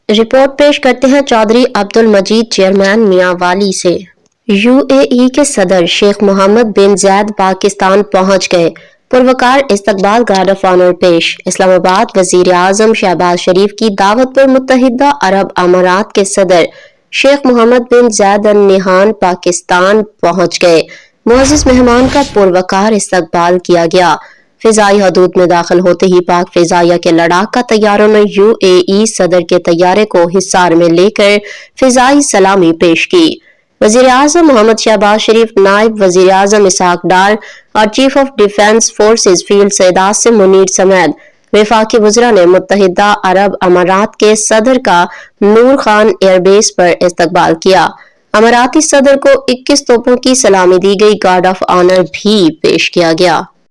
Report پیش کرتے ہیں چودھری عبدالمجید چیئرمین میاں والی سے۔ یو اے ای کے صدر شیخ محمد بن زید پاکستان پہنچ گئے، پروقار استقبال گارڈ آف آنر پیش۔ اسلام آباد وزیر اعظم شہباز شریف کی دعوت پر متحدہ عرب امارات کے صدر شیخ محمد بن زید ال نہیان پاکستان پہنچ گئے۔ معزز مہمان کا پروقار استقبال کیا گیا۔ فضائی حدود میں داخل ہوتے ہی پاک فضائیہ کے لڑاکا طیاروں نے یو اے ای صدر کے طیارے کو حصار میں لے کر فضائی سلامی پیش کی۔ وزیر اعظم محمد شہباز شریف، نائب وزیر اعظم اسحاق ڈار اور chief of defence forces field Syed Asim Munir سمیت وفاقی وزراء نے متحدہ عرب امارات کے صدر کا نور خان ایئر بیس پر استقبال کیا۔ اماراتی صدر کو 21 توپوں کی سلامی دی گئی، گارڈ آف آنر بھی پیش کیا گیا۔